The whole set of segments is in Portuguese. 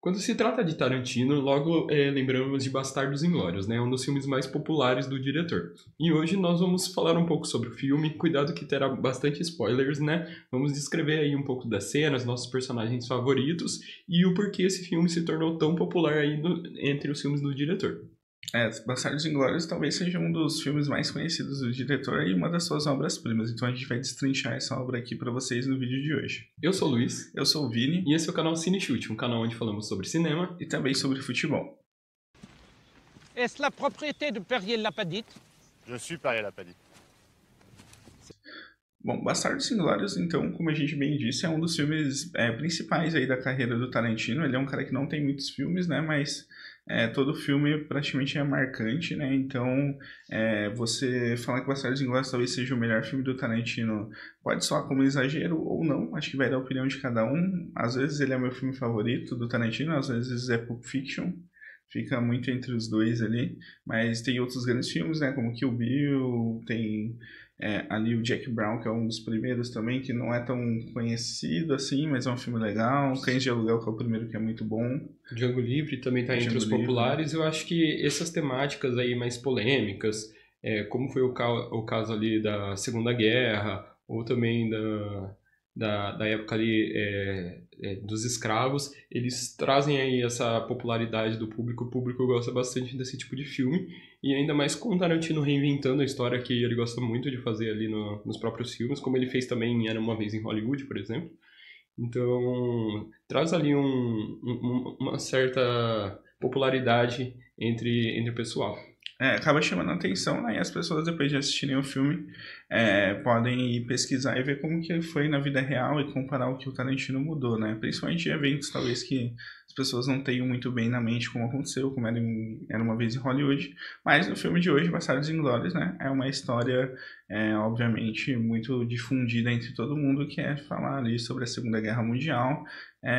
Quando se trata de Tarantino, logo lembramos de Bastardos Inglórios, né? Um dos filmes mais populares do diretor. E hoje nós vamos falar um pouco sobre o filme, cuidado que terá bastante spoilers, né? Vamos descrever aí um pouco das cenas, nossos personagens favoritos e o porquê esse filme se tornou tão popular aí entre os filmes do diretor. Bastardos Inglórios talvez seja um dos filmes mais conhecidos do diretor e uma das suas obras-primas. Então a gente vai destrinchar essa obra aqui para vocês no vídeo de hoje. Eu sou o Luiz. Eu sou o Vini. E esse é o canal Cine Chute, um canal onde falamos sobre cinema e também sobre futebol. Est-ce la propriété de Perrier-Lapadite? Je suis Perrier-Lapadite. Bom, Bastardos Inglórios, então, como a gente bem disse, é um dos filmes principais aí da carreira do Tarantino. Ele é um cara que não tem muitos filmes, né, mas todo filme praticamente é marcante, né, então você falar que Bastardos Inglórios talvez seja o melhor filme do Tarantino pode soar como exagero ou não, acho que vai dar a opinião de cada um. Às vezes ele é meu filme favorito do Tarantino, às vezes é Pulp Fiction. Fica muito entre os dois ali, mas tem outros grandes filmes, né, como Kill Bill, tem ali o Jack Brown, que é um dos primeiros também, que não é tão conhecido assim, mas é um filme legal, Cães de Aluguel, que é o primeiro, que é muito bom. Django Livre também está entre os populares. Eu acho que essas temáticas aí mais polêmicas, como foi o caso ali da Segunda Guerra, ou também da época ali dos escravos, eles trazem aí essa popularidade do público. O público gosta bastante desse tipo de filme, e ainda mais com o Tarantino reinventando a história que ele gosta muito de fazer ali nos próprios filmes, como ele fez também em Era Uma Vez em Hollywood, por exemplo. Então, traz ali uma certa popularidade entre o pessoal. Acaba chamando a atenção, né? E as pessoas, depois de assistirem o filme, podem ir pesquisar e ver como que foi na vida real e comparar o que o Tarantino mudou, né? Principalmente em eventos, talvez, que as pessoas não tenham muito bem na mente como aconteceu, como era uma vez em Hollywood. Mas no filme de hoje, Bastardos Inglórios, né? É uma história, obviamente, muito difundida entre todo mundo, que é falar ali sobre a Segunda Guerra Mundial,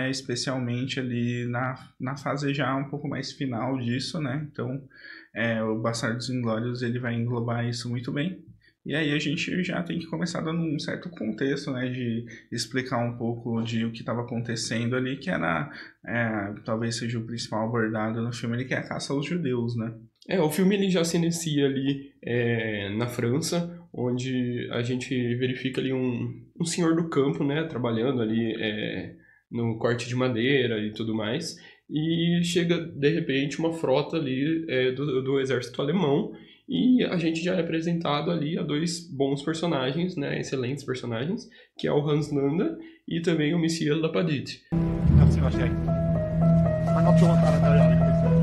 especialmente ali na fase já um pouco mais final disso, né? Então, o Bastardos Inglórios, ele vai englobar isso muito bem. E aí a gente já tem que começar dando um certo contexto, né, de explicar um pouco de o que estava acontecendo ali, que era, talvez seja o principal abordado no filme, ali, que é a caça aos judeus, né? O filme ele já se inicia ali na França, onde a gente verifica ali um senhor do campo, né, trabalhando ali no corte de madeira e tudo mais, e chega de repente uma frota ali do exército alemão, e a gente já é apresentado ali a dois bons personagens, né, excelentes personagens, que é o Hans Landa e também o Monsieur Lapadite. Merci, ma chérie. Maintenant, tu rentres à l'intérieur avec mes soeurs.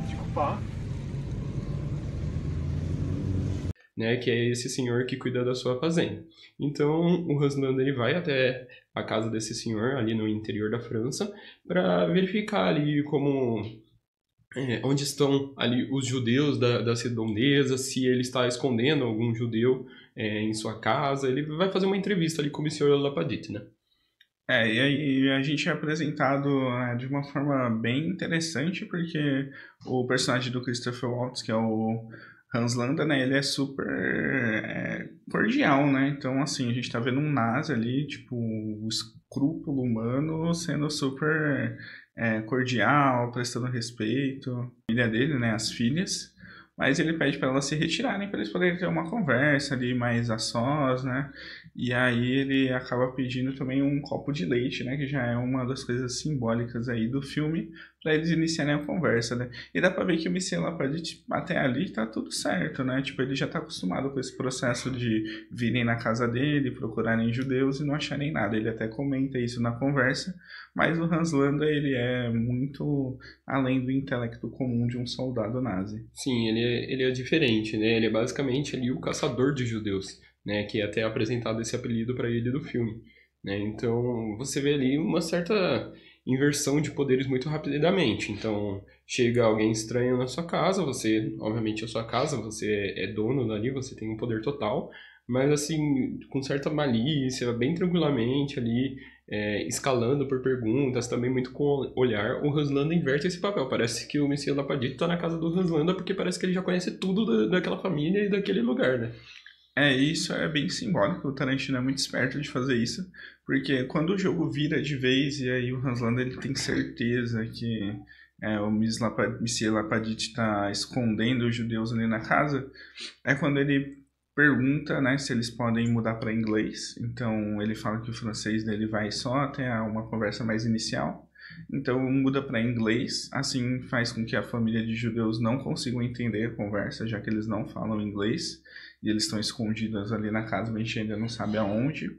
Tu coupes pas, hein? Né, que é esse senhor que cuida da sua fazenda. Então, o Hans Landa ele vai até a casa desse senhor, ali no interior da França, para verificar ali onde estão ali os judeus das redondezas, se ele está escondendo algum judeu em sua casa. Ele vai fazer uma entrevista ali com o Monsieur Lapadite, né? E aí a gente é apresentado de uma forma bem interessante, porque o personagem do Christopher Waltz, que é o Hans Landa, né, ele é super cordial, né? Então, assim, a gente tá vendo um nazi ali, tipo, o escrúpulo humano sendo super cordial, prestando respeito à família dele, né, as filhas. Mas ele pede para elas se retirarem para eles poderem ter uma conversa ali mais a sós, né? E aí ele acaba pedindo também um copo de leite, né? Que já é uma das coisas simbólicas aí do filme, para eles iniciarem a conversa, né? E dá para ver que o Monsieur Lapadite até ali tá tudo certo, né? Tipo, ele já tá acostumado com esse processo de virem na casa dele, procurarem judeus e não acharem nada. Ele até comenta isso na conversa, mas o Hans Landa, ele é muito além do intelecto comum de um soldado nazi. Sim, ele é diferente, né? Ele é basicamente ali o caçador de judeus, né? Que é até apresentado esse apelido para ele do filme, né? Então, você vê ali uma certa inversão de poderes muito rapidamente. Então, chega alguém estranho na sua casa, você, obviamente, é a sua casa, você é dono dali, você tem um poder total, mas assim, com certa malícia, bem tranquilamente ali, escalando por perguntas, também muito com olhar. O Hans Landa inverte esse papel. Parece que o Monsieur Lapadite tá na casa do Hans Landa, porque parece que ele já conhece tudo daquela família e daquele lugar, né? Isso é bem simbólico, o Tarantino é muito esperto de fazer isso, porque quando o jogo vira de vez e aí o Hans Landa ele tem certeza que o Monsieur Lapadite está escondendo os judeus ali na casa, é quando ele pergunta, né, se eles podem mudar para inglês. Então ele fala que o francês dele vai só até uma conversa mais inicial. Então muda para inglês, assim faz com que a família de judeus não consigam entender a conversa, já que eles não falam inglês e eles estão escondidos ali na casa, mas a gente ainda não sabe aonde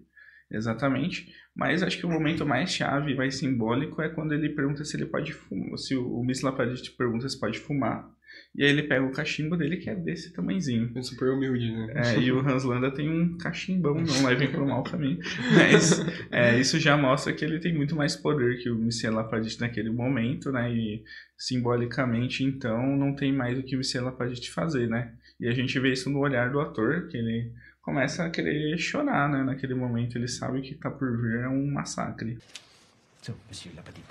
exatamente. Mas acho que o momento mais chave e mais simbólico é quando ele pergunta se ele pode fumar, se o Miss Lapadite pergunta se pode fumar. E aí ele pega o cachimbo dele, que é desse tamanhozinho. É super humilde, né? E o Hans Landa tem um cachimbão, não levem pro mau caminho. Mas isso já mostra que ele tem muito mais poder que o Monsieur Lapadite naquele momento, né? E simbolicamente, então, não tem mais o que o Monsieur Lapadite fazer, né? E a gente vê isso no olhar do ator, que ele começa a querer chorar, né? Naquele momento ele sabe que tá por vir é um massacre. So, Monsieur Lapadite,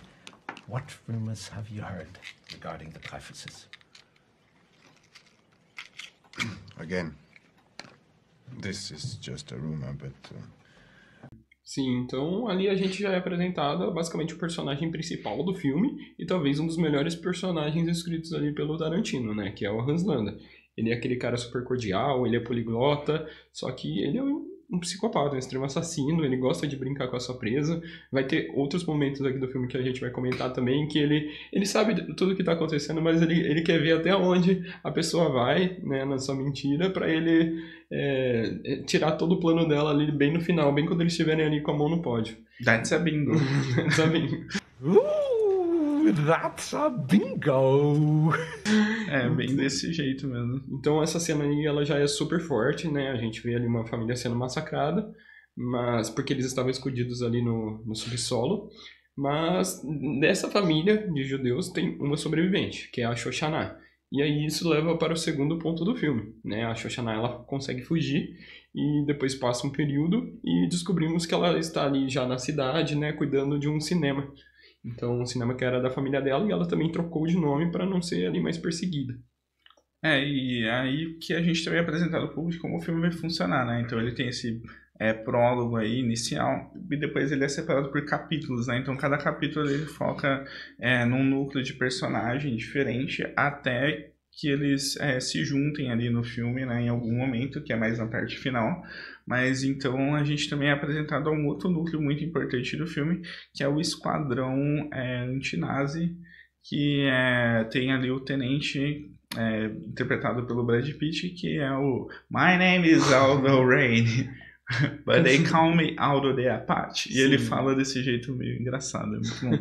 what rumors have you heard regarding the Dreyfuses? Again, this is just a rumor, but... Sim, então ali a gente já é apresentado basicamente o personagem principal do filme e talvez um dos melhores personagens escritos ali pelo Tarantino, né? Que é o Hans Landa. Ele é aquele cara super cordial, ele é poliglota, só que ele é um psicopata, um extremo assassino, ele gosta de brincar com a sua presa. Vai ter outros momentos aqui do filme que a gente vai comentar também, que ele sabe tudo o que está acontecendo, mas ele quer ver até onde a pessoa vai, né, na sua mentira, para ele tirar todo o plano dela ali bem no final, bem quando eles estiverem ali com a mão no pódio. That's a bingo. That's a bingo. That's a bingo! Bem desse jeito mesmo. Então essa cena aí, ela já é super forte, né? A gente vê ali uma família sendo massacrada, mas porque eles estavam escondidos ali no subsolo. Mas dessa família de judeus tem uma sobrevivente, que é a Shoshana. E aí isso leva para o segundo ponto do filme, né? A Shoshana, ela consegue fugir e depois passa um período e descobrimos que ela está ali já na cidade, né? Cuidando de um cinema. Então, um cinema que era da família dela e ela também trocou de nome para não ser ali mais perseguida. E aí que a gente também é apresentado ao público como o filme vai funcionar, né? Então ele tem esse prólogo aí, inicial, e depois ele é separado por capítulos, né? Então cada capítulo ele foca num núcleo de personagem diferente até que eles se juntem ali no filme, né? Em algum momento, que é mais na parte final. Mas então a gente também é apresentado a um outro núcleo muito importante do filme, que é o esquadrão antinazi, que tem ali o tenente interpretado pelo Brad Pitt, que é o My name is Aldo Rain, but they call me Aldo the Apache. E ele fala desse jeito meio engraçado, é muito bom.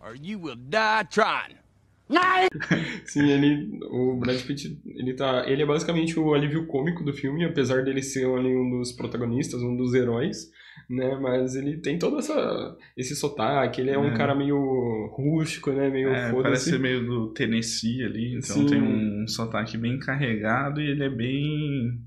Or you will die trying. Sim, o Brad Pitt, ele é basicamente o alívio cômico do filme, apesar dele ser ali um dos protagonistas, um dos heróis, né? Mas ele tem todo esse sotaque, ele é um cara meio rústico, né? Meio foda-se. Parece ser meio do Tennessee ali, então Sim. Tem um sotaque bem carregado e ele é bem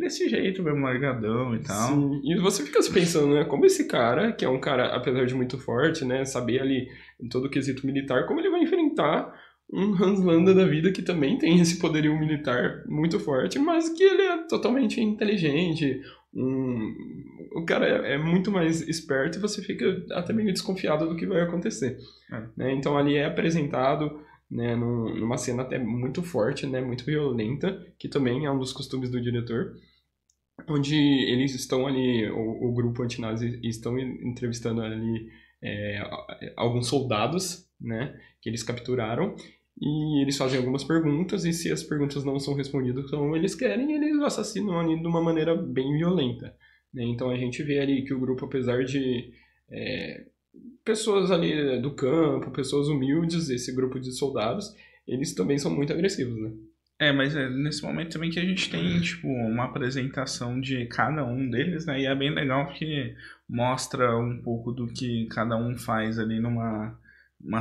desse jeito mesmo, largadão e tal. Sim. E você fica se pensando, né? Como esse cara, que é um cara, apesar de muito forte, né? Saber ali em todo o quesito militar, como ele vai enfrentar um Hans Landa da vida que também tem esse poderio militar muito forte, mas que ele é totalmente inteligente. O cara é muito mais esperto e você fica até meio desconfiado do que vai acontecer. Né? Então ali é apresentado, né, numa cena até muito forte, né, muito violenta, que também é um dos costumes do diretor, onde eles estão ali, o grupo antinazi estão entrevistando ali alguns soldados, né, que eles capturaram, e eles fazem algumas perguntas, e se as perguntas não são respondidas como eles querem, eles assassinam ali de uma maneira bem violenta. Né? Então a gente vê ali que o grupo, apesar de pessoas ali do campo, pessoas humildes, esse grupo de soldados, eles também são muito agressivos, né? Mas é nesse momento também que a gente tem, tipo, uma apresentação de cada um deles, né? E é bem legal porque mostra um pouco do que cada um faz ali numa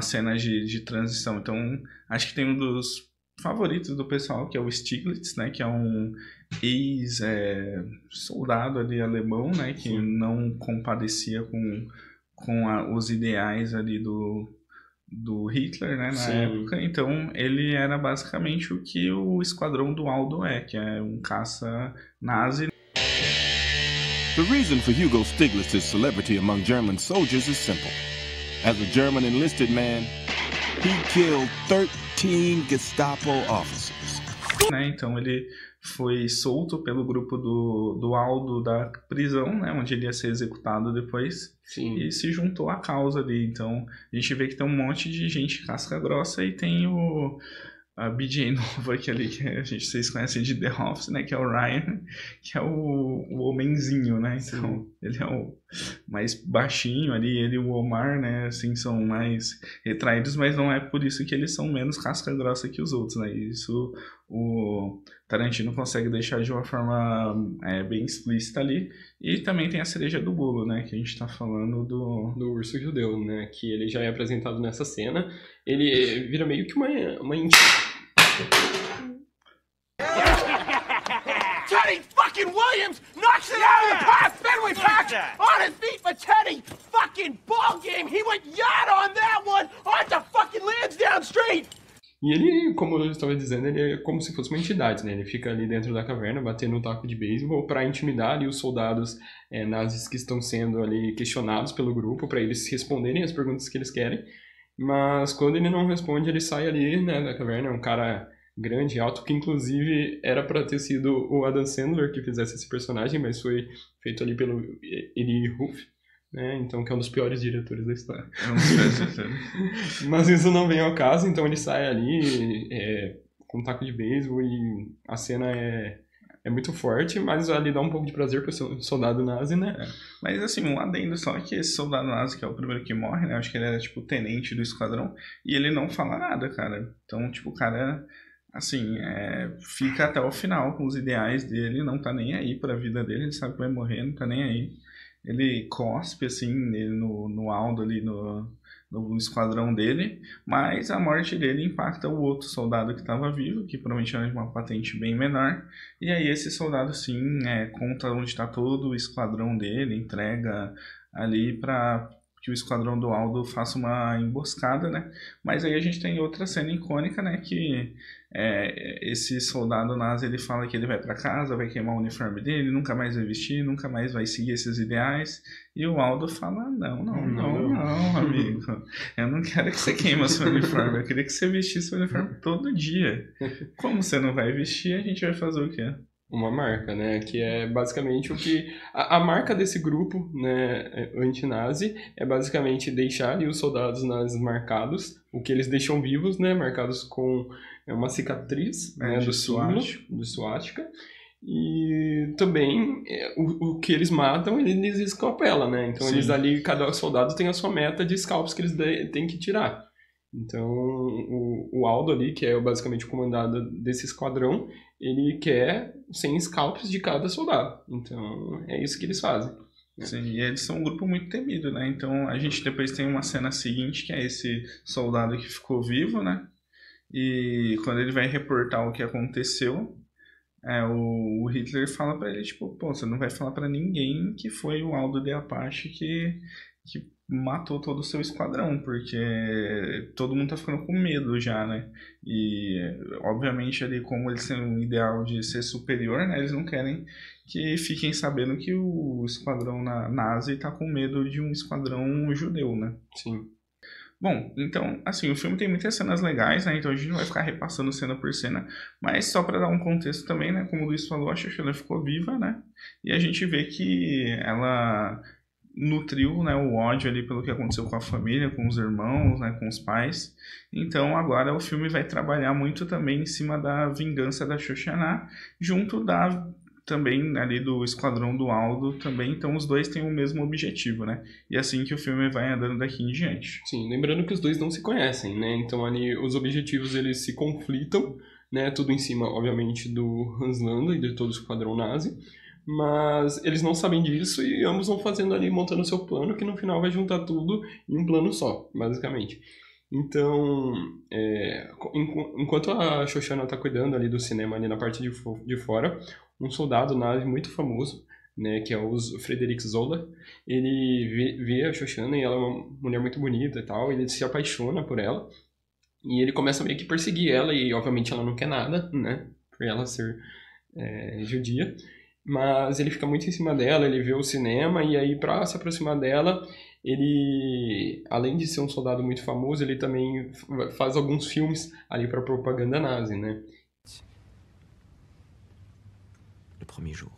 cena de transição. Então, acho que tem um dos favoritos do pessoal, que é o Stiglitz, né? Que é um ex-soldado ali alemão, né? Que não compadecia com os ideais ali do Hitler, né, na Sim. época. Então, ele era basicamente o que o esquadrão do Aldo que é um caça nazi. The reason for Hugo Stiglitz's celebrity among German soldiers is simple. As a German enlisted man, he killed 13 Gestapo officers. Né, então ele foi solto pelo grupo do Aldo da prisão, né, onde ele ia ser executado depois. Sim. E se juntou à causa ali. Então a gente vê que tem um monte de gente casca grossa e tem a BJ Nova, que ali que vocês conhecem de The Office, né, que é o Ryan, que é o homenzinho, né, então ele é o mais baixinho ali, ele e o Omar, né, assim, são mais retraídos, mas não é por isso que eles são menos casca grossa que os outros, né, isso o Tarantino consegue deixar de uma forma bem explícita ali. E também tem a cereja do bolo, né, que a gente tá falando do urso judeu, né, que ele já é apresentado nessa cena. Ele vira meio que uma Teddy fucking Williams knocks it out of the park. Fenway Park on his feet for Teddy fucking ball game. He went yard on that one onto fucking Lansdowne Street. E ele, como eu estava dizendo, ele é como se fosse uma entidade, né? Ele fica ali dentro da caverna, batendo um taco de beisebol para intimidar ali os soldados nazis que estão sendo ali questionados pelo grupo, para eles responderem as perguntas que eles querem. Mas quando ele não responde, ele sai ali, né, da caverna. É um cara grande, alto, que inclusive era para ter sido o Adam Sandler que fizesse esse personagem, mas foi feito ali pelo Eli Roth. Né? Então, que é um dos piores diretores da história. Mas isso não vem ao caso, então ele sai ali com um taco de beisebol e a cena é muito forte, mas ali dá um pouco de prazer pro soldado nazi, né? Mas assim, um adendo só que esse soldado nazi, que é o primeiro que morre, né? Acho que ele era tipo o tenente do esquadrão, e ele não fala nada, cara. Então, tipo, o cara, assim, fica até o final com os ideais dele, não tá nem aí pra vida dele, ele sabe que vai morrer, não tá nem aí. Ele cospe, assim, no Aldo ali, no esquadrão dele, mas a morte dele impacta o outro soldado que estava vivo, que provavelmente era de uma patente bem menor, e aí esse soldado, sim, conta onde está todo o esquadrão dele, entrega ali para que o esquadrão do Aldo faça uma emboscada, né? Mas aí a gente tem outra cena icônica, né? Que esse soldado nazi, ele fala que ele vai para casa, vai queimar o uniforme dele, nunca mais vai vestir, nunca mais vai seguir esses ideais. E o Aldo fala, não, amigo. Eu não quero que você queime seu uniforme, eu queria que você vestisse seu uniforme todo dia. Como você não vai vestir, a gente vai fazer o quê? Uma marca, né, que é basicamente o que... A marca desse grupo, né, anti-nazi, é basicamente deixar ali os soldados nazis marcados, o que eles deixam vivos, né, marcados com uma cicatriz, né, do símbolo, do swastika, e também o que eles matam, eles escapelam, né, então eles ali, cada soldado tem a sua meta de scalps que eles têm que tirar. Então, o Aldo ali, que é basicamente o comandante desse esquadrão, ele quer 100 scalps de cada soldado. Então, é isso que eles fazem. Sim, e eles são um grupo muito temido, né? Então, a gente depois tem uma cena seguinte, que é esse soldado que ficou vivo, né? E quando ele vai reportar o que aconteceu, o Hitler fala pra ele, tipo, pô, você não vai falar pra ninguém que foi o Aldo de Apache que matou todo o seu esquadrão, porque todo mundo tá ficando com medo já, né? E, obviamente, ali, como eles têm um ideal de ser superior, né? Eles não querem que fiquem sabendo que o esquadrão nazi tá com medo de um esquadrão judeu, né? Sim. Bom, então, assim, o filme tem muitas cenas legais, né? Então a gente não vai ficar repassando cena por cena, mas só para dar um contexto também, né? Como o Luiz falou, a Xoxana ficou viva, né? E a gente vê que ela nutriu, né, o ódio ali pelo que aconteceu com a família, com os irmãos, né, com os pais. Então agora o filme vai trabalhar muito também em cima da vingança da Xoxana, junto também ali do esquadrão do Aldo também. Então os dois têm o mesmo objetivo, né? E assim que o filme vai andando daqui em diante. Sim, lembrando que os dois não se conhecem, né? Então ali os objetivos eles se conflitam, né? Tudo em cima, obviamente, do Hans Landa e de todo o esquadrão nazi. Mas eles não sabem disso e ambos vão fazendo ali, montando o seu plano, que no final vai juntar tudo em um plano só, basicamente. Então, enquanto a Xoxana está cuidando ali do cinema, ali na parte de fora, um soldado nazi muito famoso, né, que é o Frederic Zola. Ele vê a Shoshana e ela é uma mulher muito bonita e tal, ele se apaixona por ela, e ele começa meio que perseguir ela, e obviamente ela não quer nada, né, por ela ser judia, mas ele fica muito em cima dela, ele vê o cinema, e aí pra se aproximar dela, ele, além de ser um soldado muito famoso, ele também faz alguns filmes ali pra propaganda nazi, né. Le premier jour.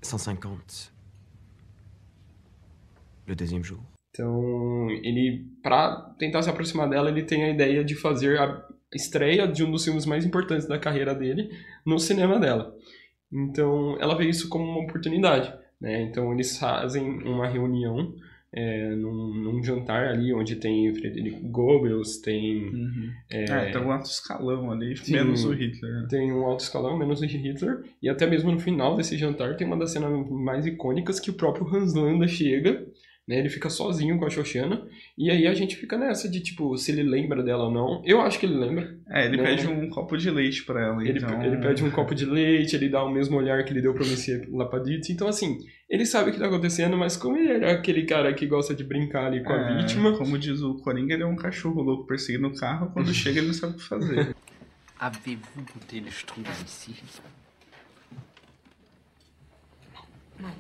150. Le deuxième jour. Então, ele, pra tentar se aproximar dela, ele tem a ideia de fazer a estreia de um dos filmes mais importantes da carreira dele no cinema dela. Então, ela vê isso como uma oportunidade, né? Então, eles fazem uma reunião num jantar ali, onde tem Frederic Goebbels, tem... tem um alto escalão ali, menos o Hitler. Tem um alto escalão, menos o Hitler, e até mesmo no final desse jantar tem uma das cenas mais icônicas que o próprio Hans Landa chega, né, ele fica sozinho com a Shoshana, e aí a gente fica nessa de, tipo, se ele lembra dela ou não. Eu acho que ele lembra. Ele pede um copo de leite pra ela, ele pede um copo de leite, ele dá o mesmo olhar que ele deu pro Monsieur Lapadite. Então, assim, ele sabe o que tá acontecendo, mas como ele era aquele cara que gosta de brincar ali com a vítima... Como diz o Coringa, ele é um cachorro louco perseguindo o carro, quando chega ele não sabe o que fazer. Avez-vous goûté le strudel ici? Non.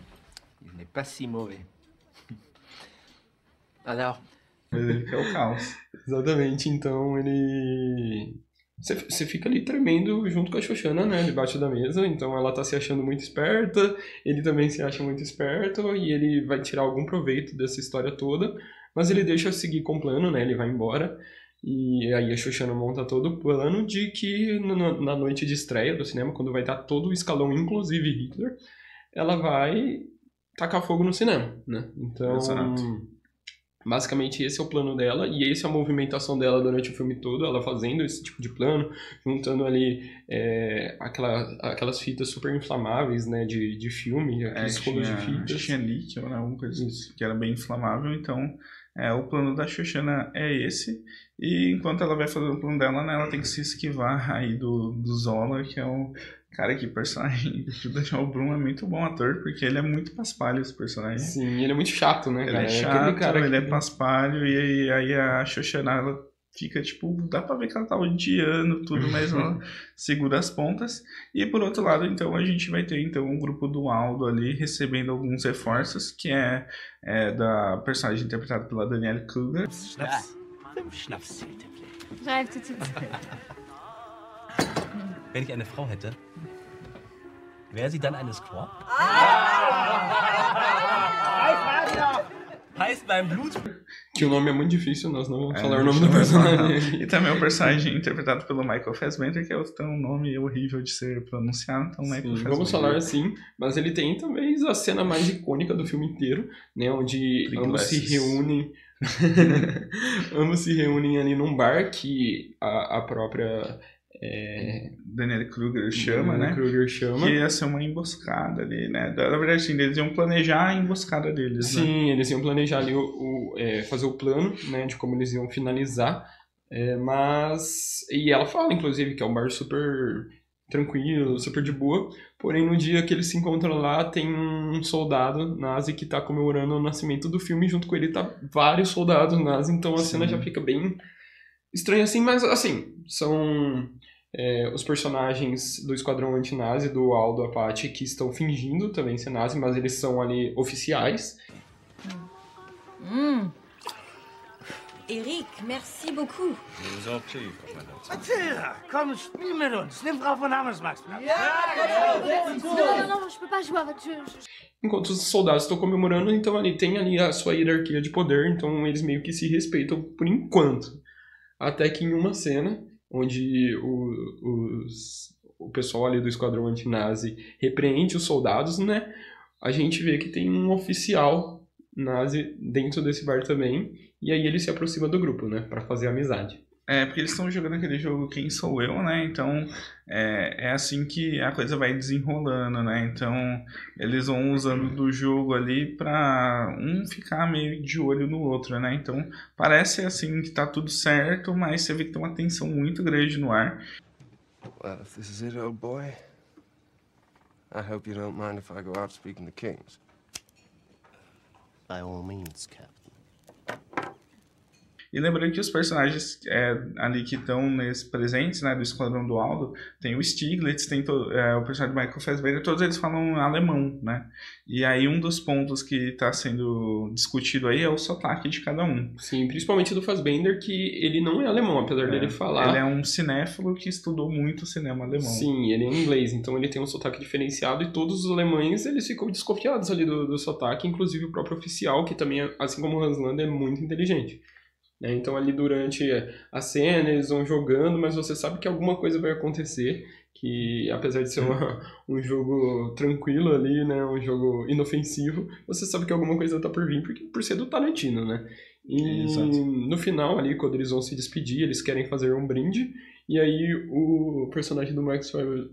Il n'est pas si mauvais. Alors... Mas ele quer o caos. Exatamente, então ele... Você fica ali tremendo junto com a Shoshana, né, debaixo da mesa, então ela tá se achando muito esperta, ele também se acha muito esperto, e ele vai tirar algum proveito dessa história toda, mas ele deixa seguir com o plano, né, ele vai embora, e aí a Shoshana monta todo o plano de que na noite de estreia do cinema, quando vai estar todo o escalão, inclusive Hitler, ela vai tacar fogo no cinema, né, então... Exato. Basicamente esse é o plano dela, e essa é a movimentação dela durante o filme todo, ela fazendo esse tipo de plano, juntando ali aquelas fitas super inflamáveis, né, de filme, aqueles rolos de fitas. Tinha níquel, né, alguma coisa que era bem inflamável, então o plano da Shoshana é esse, e enquanto ela vai fazendo o plano dela, né, ela tem que se esquivar aí do Zola, que é o... Cara, que personagem. O Daniel Bruhl é muito bom ator, porque ele é muito paspalho, esse personagem. Sim, ele é muito chato, né, cara? Ele é chato, ele é paspalho, e aí a Shoshana, ela fica, tipo, dá pra ver que ela tá odiando tudo, mas ela segura as pontas. E por outro lado, então, a gente vai ter, então, um grupo do Aldo ali, recebendo alguns reforços, que é da personagem interpretada pela Danielle Kruger. Schnaps. 5 Schnaps, s'il te plaît. J'arrive tout de suite. Wenn ich eine Frau hätte, wäre sie dann eine Squaw? Heißt mein Blut... Que o nome é muito difícil, nós não vamos falar o nome do personagem. E também o personagem interpretado pelo Michael Fassbender, que tem um nome horrível de ser pronunciado, então Michael Fassbender. Vamos falar assim, mas ele tem também a cena mais icônica do filme inteiro, né, onde ambos se reúnem... ambos se reúnem ali num bar que a própria... Danielle Kruger chama, né? Que ia ser uma emboscada ali, né? Na verdade, sim, eles iam planejar a emboscada deles, sim, né? Eles iam planejar ali, fazer o plano, né? De como eles iam finalizar. E ela fala, inclusive, que é um bar super tranquilo, super de boa. Porém, no dia que eles se encontram lá, tem um soldado nazi que tá comemorando o nascimento do filme. Junto com ele tá vários soldados nazis. Então a cena já fica bem estranha assim, mas assim, são... os personagens do Esquadrão Antinazi, do Aldo Apache, que estão fingindo também ser nazi, mas eles são ali oficiais. Eric, merci beaucoup. Je vous en prie, madame. Mathilda, komm, spiel mit uns. Nimm Frau von Hammersmarks Platz. Non, je peux pas jouer avec Enquanto os soldados estão comemorando, então ali tem ali a sua hierarquia de poder, então eles meio que se respeitam por enquanto. Até que em uma cena, onde o pessoal ali do Esquadrão Antinazi repreende os soldados, né? A gente vê que tem um oficial nazi dentro desse bar também, e aí ele se aproxima do grupo, né? Pra fazer amizade. Porque eles estão jogando aquele jogo Quem Sou Eu, né? Então, é assim que a coisa vai desenrolando, né? Então, eles vão usando do jogo ali pra um ficar meio de olho no outro, né? Então, parece assim que tá tudo certo, mas você vê que tem uma tensão muito grande no ar. Well, if this is it, old boy, I hope you don't mind if I go out speaking to kings. By all means, Captain. E lembrando que os personagens ali que estão presentes, né, do Esquadrão do Aldo, tem o Stiglitz, tem o personagem do Michael Fassbender, todos eles falam alemão, né? E aí um dos pontos que está sendo discutido aí é o sotaque de cada um. Sim, principalmente do Fassbender, que ele não é alemão, apesar dele falar. Ele é um cinéfilo que estudou muito cinema alemão. Sim, ele é inglês, então ele tem um sotaque diferenciado e todos os alemães eles ficam desconfiados ali do sotaque, inclusive o próprio oficial, que também, assim como o Hans Landa, é muito inteligente. Então ali durante a cena eles vão jogando, mas você sabe que alguma coisa vai acontecer, que apesar de ser um jogo tranquilo ali, né, um jogo inofensivo, você sabe que alguma coisa tá por vir, porque por ser do Tarantino, né? E no final ali, quando eles vão se despedir, eles querem fazer um brinde, e aí o personagem do Max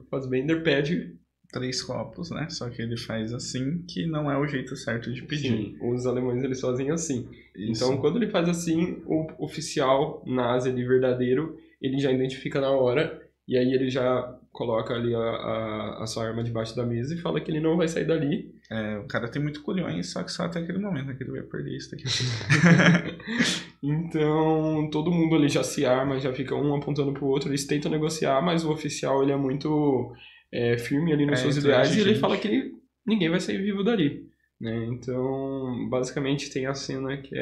Fassbender pede 3 copos, né? Só que ele faz assim, que não é o jeito certo de pedir. Sim, os alemães eles fazem assim. Isso. Então, quando ele faz assim, o oficial nazi ali verdadeiro, ele já identifica na hora, e aí ele já coloca ali a sua arma debaixo da mesa e fala que ele não vai sair dali. O cara tem muito culhões, só que só até aquele momento que ele vai perder isso daqui. Então, todo mundo ali já se arma, já fica um apontando pro outro, eles tentam negociar, mas o oficial ele é muito firme ali nos seus ideais e ele fala que ninguém vai sair vivo dali, né? Então, basicamente tem a cena que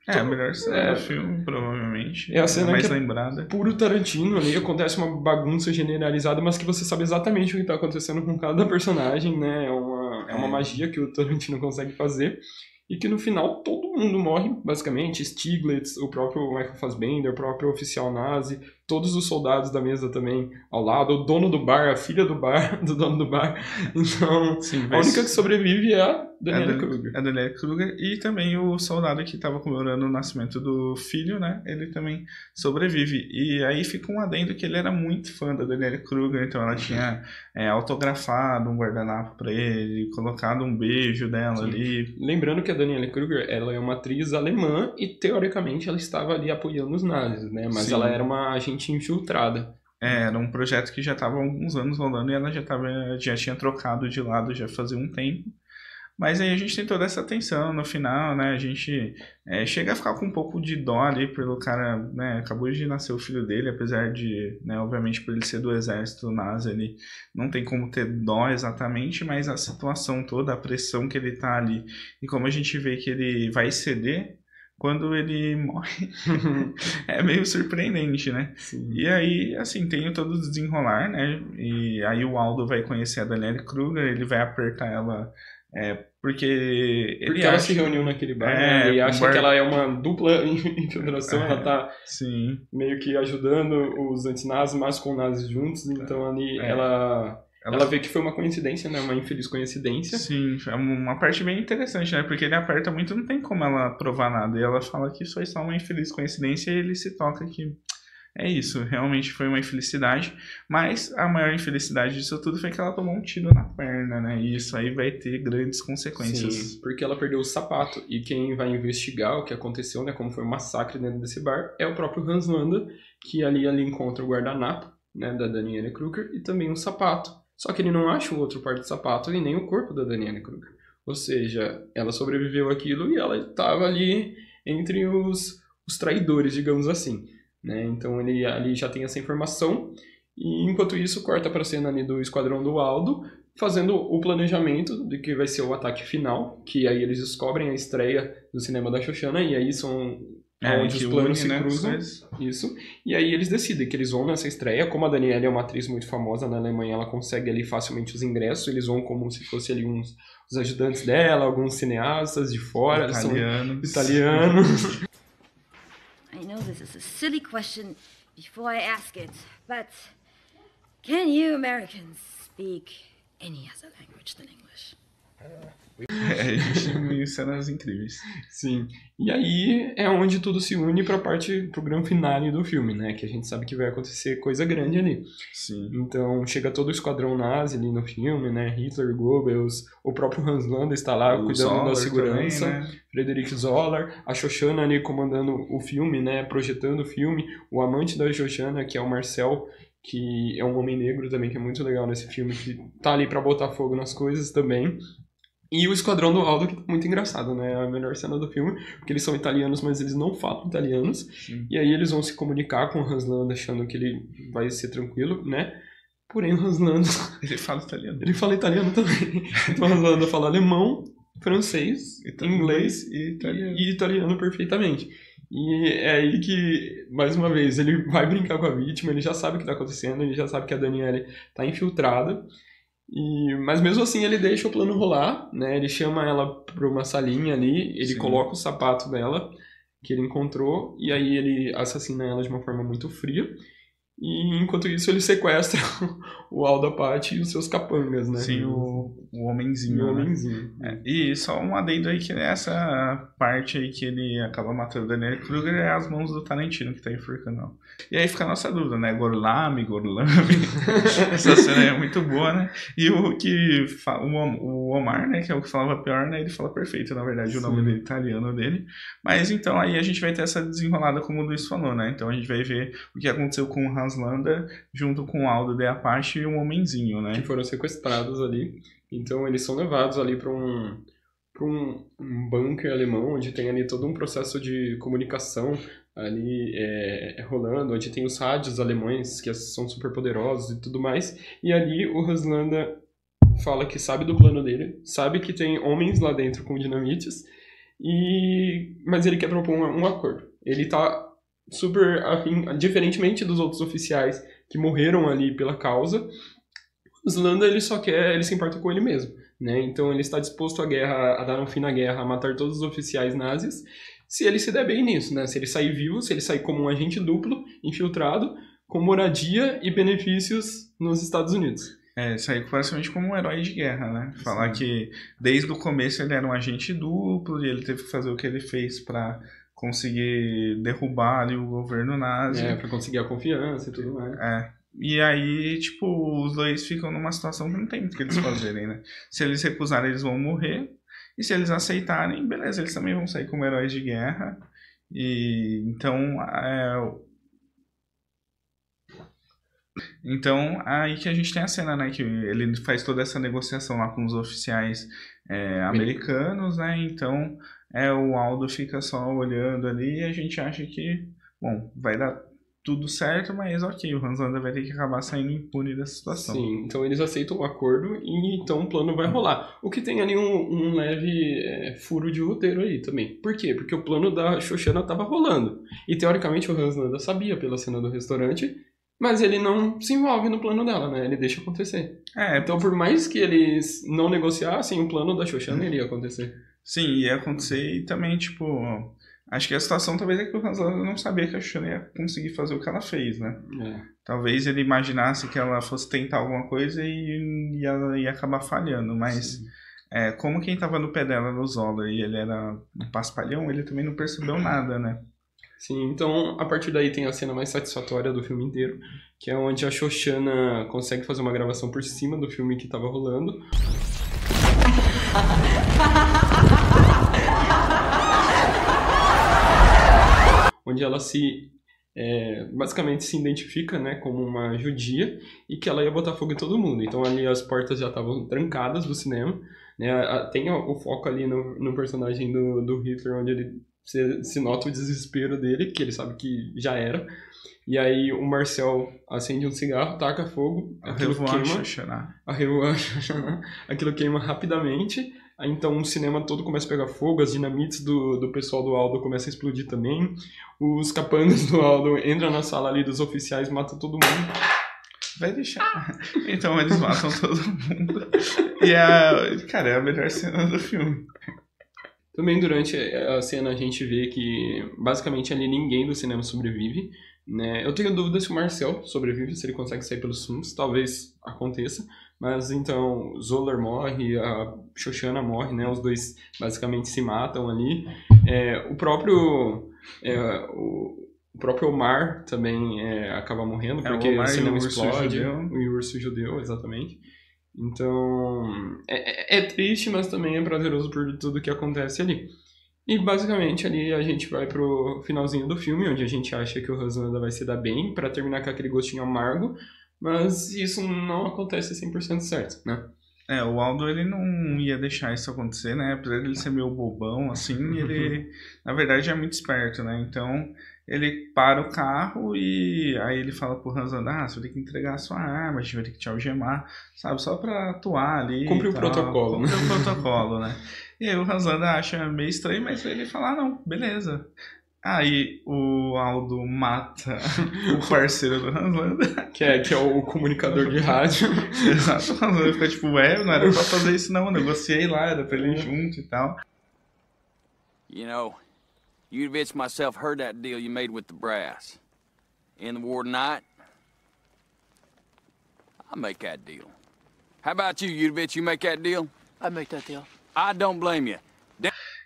a melhor cena do filme, provavelmente. É a cena mais que lembrada. Puro Tarantino ali, acontece uma bagunça generalizada, mas que você sabe exatamente o que está acontecendo com cada personagem, né? É uma magia que o Tarantino consegue fazer. E que no final todo mundo morre, basicamente. Stiglitz, o próprio Michael Fassbender, o próprio oficial nazi, todos os soldados da mesa também ao lado, o dono do bar, a filha do dono do bar. Então, sim, a única que sobrevive é a Daniela Kruger. A Daniela Kruger e também o soldado que estava comemorando o nascimento do filho, né? Ele também sobrevive. E aí fica um adendo que ele era muito fã da Daniela Kruger, então ela tinha autografado um guardanapo para ele, colocado um beijo dela ali. Lembrando que a Daniela Kruger, ela é uma atriz alemã e teoricamente ela estava ali apoiando os nazis, né? Mas ela era uma agente infiltrada. Era um projeto que já estava há alguns anos rolando e ela já tinha trocado de lado já fazia um tempo. Mas aí a gente tem toda essa tensão no final, né? A gente chega a ficar com um pouco de dó ali pelo cara, né? Acabou de nascer o filho dele, apesar de, né? Obviamente por ele ser do exército nazi, ele não tem como ter dó exatamente, mas a situação toda, a pressão que ele tá ali e como a gente vê que ele vai ceder quando ele morre, é meio surpreendente, né? Sim. E aí, assim, tem todo o desenrolar, né? E aí o Aldo vai conhecer a Daniela Kruger, ele vai apertar ela, porque ela se reuniu naquele bar, né? E acha que ela é uma dupla infiltração, ela tá meio que ajudando os antinazis, mas com nazis juntos, então ali ela vê que foi uma coincidência, né? Uma infeliz coincidência. Sim, é uma parte bem interessante, né? Porque ele aperta muito, não tem como ela provar nada. E ela fala que foi só uma infeliz coincidência e ele se toca que é isso, realmente foi uma infelicidade. Mas a maior infelicidade disso tudo foi que ela tomou um tiro na perna, né? E isso aí vai ter grandes consequências. Sim, porque ela perdeu o sapato. E quem vai investigar o que aconteceu, né? Como foi um massacre dentro desse bar, é o próprio Hans Landa, que ali encontra o guardanapo, né? Da Daniela Kruger e também um sapato. Só que ele não acha o outro par de sapato e nem o corpo da Daniela Kruger. Ou seja, ela sobreviveu àquilo e ela estava ali entre os traidores, digamos assim. Né? Então ele ali já tem essa informação. E enquanto isso, corta para a cena ali do Esquadrão do Aldo, fazendo o planejamento de que vai ser o ataque final. Que aí eles descobrem a estreia do cinema da Xoxana e aí são... onde os planos se cruzam. Isso. E aí eles decidem que eles vão nessa estreia. Como a Daniela é uma atriz muito famosa na Alemanha, ela consegue ali facilmente os ingressos. Eles vão como se fosse ali os ajudantes dela, alguns cineastas de fora. Italianos. I know this is a silly question before I ask it, but can you Americans speak any other language than English? A gente tem cenas incríveis. Sim. E aí é onde tudo se une pro grande finale do filme, né? Que a gente sabe que vai acontecer coisa grande ali. Sim. Então chega todo o esquadrão nazi ali no filme, né? Hitler, Goebbels, o próprio Hans Landa está lá cuidando Zoller da segurança. Também, né? Frederick Zoller, a Xoxana ali comandando o filme, né? Projetando o filme. O amante da Xoxana, que é o Marcel, que é um homem negro também, que é muito legal nesse filme, que tá ali pra botar fogo nas coisas também. E o Esquadrão do Aldo, que tá muito engraçado, né? É a melhor cena do filme, porque eles são italianos, mas eles não falam italianos. Sim. E aí eles vão se comunicar com o Hans Landa, achando que ele vai ser tranquilo, né? Porém, o Hans Landa... Ele fala italiano. Ele fala italiano também. Então o Hans Landa fala alemão, francês, inglês e italiano perfeitamente. E é aí que, mais uma vez, ele vai brincar com a vítima, ele já sabe o que tá acontecendo, ele já sabe que a Daniele tá infiltrada. Mas mesmo assim ele deixa o plano rolar, né? Ele chama ela pra uma salinha ali, ele coloca o sapato dela que ele encontrou e aí ele assassina ela de uma forma muito fria. E enquanto isso ele sequestra o Aldo Apache e os seus capangas, né? Sim, o homenzinho. O homenzinho. Né? E só um adendo aí que nessa parte aí que ele acaba matando o Daniel Kruger é as mãos do Tarantino que tá enforcando ela. E aí fica a nossa dúvida, né? Gorlami. Essa cena é muito boa, né? E o Omar, né? Que é o que falava pior, né? Ele fala perfeito, na verdade, o nome dele, italiano dele. Mas então aí a gente vai ter essa desenrolada como o Luiz falou, né? Então a gente vai ver o que aconteceu com o Hans Landa junto com o Aldo de Apache e um homenzinho, né? Que foram sequestrados ali. Então eles são levados ali para um bunker alemão, onde tem ali todo um processo de comunicação ali rolando, onde tem os rádios alemães que são super poderosos e tudo mais. E ali o Hans Landa fala que sabe do plano dele, sabe que tem homens lá dentro com dinamites, mas ele quer propor um acordo. Ele tá super afim, diferentemente dos outros oficiais que morreram ali pela causa, o Landa ele se importa com ele mesmo, né? Então ele está disposto a dar um fim na guerra, a matar todos os oficiais nazis, se ele se der bem nisso, né? Se ele sair vivo, se ele sair como um agente duplo, infiltrado, com moradia e benefícios nos Estados Unidos. Sair praticamente como um herói de guerra, né? Falar que desde o começo ele era um agente duplo e ele teve que fazer o que ele fez para conseguir derrubar ali o governo nazi. Pra conseguir a confiança e tudo mais. E aí, tipo, os dois ficam numa situação que não tem muito o que eles fazerem, né? Se eles recusarem, eles vão morrer. E se eles aceitarem, beleza, eles também vão sair como heróis de guerra. E então, aí que a gente tem a cena, né? Que ele faz toda essa negociação lá com os oficiais americanos, né? Então, o Aldo fica só olhando ali e a gente acha que, bom, vai dar tudo certo, mas ok, o Hans Landa vai ter que acabar saindo impune dessa situação. Sim, então eles aceitam o acordo e então o plano vai rolar. O que tem ali um leve furo de roteiro aí também. Por quê? Porque o plano da Xoxana estava rolando. E teoricamente o Hans Landa sabia pela cena do restaurante, mas ele não se envolve no plano dela, né? Ele deixa acontecer. Então por mais que eles não negociassem, o plano da Xoxana iria acontecer. Sim, ia acontecer e também, tipo... Acho que a situação talvez é que o Hans Landa não sabia que a Xoxana ia conseguir fazer o que ela fez, né? Talvez ele imaginasse que ela fosse tentar alguma coisa e ela ia acabar falhando, mas como quem tava no pé dela no Zoller e ele era um paspalhão, ele também não percebeu nada, né? Sim, então a partir daí tem a cena mais satisfatória do filme inteiro, que é onde a Xoxana consegue fazer uma gravação por cima do filme que tava rolando. Onde ela basicamente se identifica, né, como uma judia e que ela ia botar fogo em todo mundo. Então ali as portas já estavam trancadas do cinema, né? Tem o foco ali no personagem do Hitler, onde ele se nota o desespero dele, que ele sabe que já era. E aí o Marcel acende um cigarro, taca fogo, aquilo queima. Aquilo queima rapidamente. Aí, então o cinema todo começa a pegar fogo, as dinamites do pessoal do Aldo começam a explodir também. Os capangas do Aldo entram na sala ali dos oficiais, matam todo mundo. Vai deixar. Então eles matam todo mundo. E cara, é a melhor cena do filme. Também durante a cena a gente vê que basicamente ali ninguém do cinema sobrevive, né? Eu tenho dúvida se o Marcel sobrevive, se ele consegue sair pelos fundos, talvez aconteça. Mas então Zoller morre, a Xoxana morre, né? Os dois basicamente se matam ali. O próprio Omar também acaba morrendo, porque o cinema explode. O urso judeu, exatamente. Então é triste, mas também é prazeroso por tudo que acontece ali. E basicamente ali a gente vai pro finalzinho do filme, onde a gente acha que o Hans Landa vai se dar bem pra terminar com aquele gostinho amargo, mas isso não acontece 100% certo, né? O Aldo, ele não ia deixar isso acontecer, né? Apesar de ele ser meio bobão, assim, ele, na verdade, é muito esperto, né? Então, ele para o carro e aí ele fala pro Hans Landa, você vai ter que entregar a sua arma, a gente vai ter que te algemar, sabe? Só pra atuar ali. Cumprir o protocolo. Cumprir o protocolo, né? E aí o Hans Landa acha meio estranho, mas ele fala, não, beleza. Aí o Aldo mata o parceiro do Hans Landa. Que é o comunicador de rádio. Exato, o Hans Landa fica tipo, não era pra fazer isso não, negociei lá, era pra ele ir junto e tal. You know, Yudovich and myself heard that deal you made with the brass. In the war tonight, I'll make that deal. How about you, Yudovich? You make that deal? I'd make that deal. I don't blame you.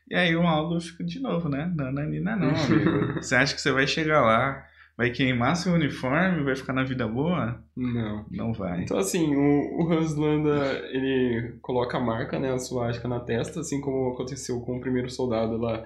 E aí o Aldo fica de novo, né? Nananina não, amigo. Você acha que você vai chegar lá, vai queimar seu uniforme, vai ficar na vida boa? Não. Não vai. Então assim, o Hans Landa, ele coloca a marca, né, a suástica na testa, assim como aconteceu com o primeiro soldado lá,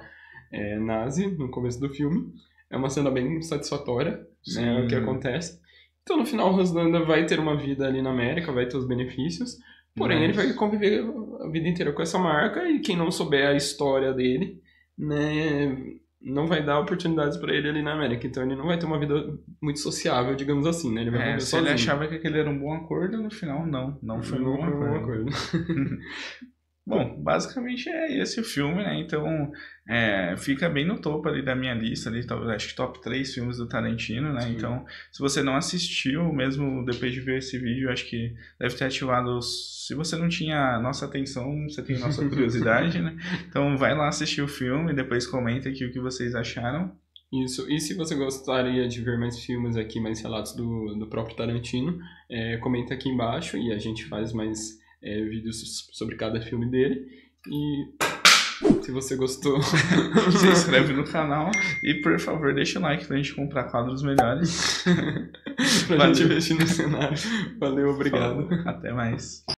nazi, no começo do filme. É uma cena bem satisfatória, né, o que acontece. Então no final o Hans Landa vai ter uma vida ali na América, vai ter os benefícios. Porém, ele vai conviver a vida inteira com essa marca e quem não souber a história dele, né, não vai dar oportunidades pra ele ali na América. Então ele não vai ter uma vida muito sociável, digamos assim, né? Ele vai viver se sozinho. ele achava que aquele era um bom acordo, no final não foi um bom acordo. Bom, basicamente é esse o filme, né? Então fica bem no topo ali da minha lista, ali, acho que top 3 filmes do Tarantino, né? Sim. Então, se você não assistiu, mesmo depois de ver esse vídeo, acho que deve ter ativado, se você não tinha nossa atenção, você tem nossa curiosidade, né? Então vai lá assistir o filme e depois comenta aqui o que vocês acharam. Isso, e se você gostaria de ver mais filmes aqui, mais relatos do próprio Tarantino, comenta aqui embaixo e a gente faz mais vídeos sobre cada filme dele. E se você gostou, se inscreve no canal e por favor deixa o like pra gente comprar quadros melhores. Pra gente investir no cenário. Valeu, obrigado. Até mais.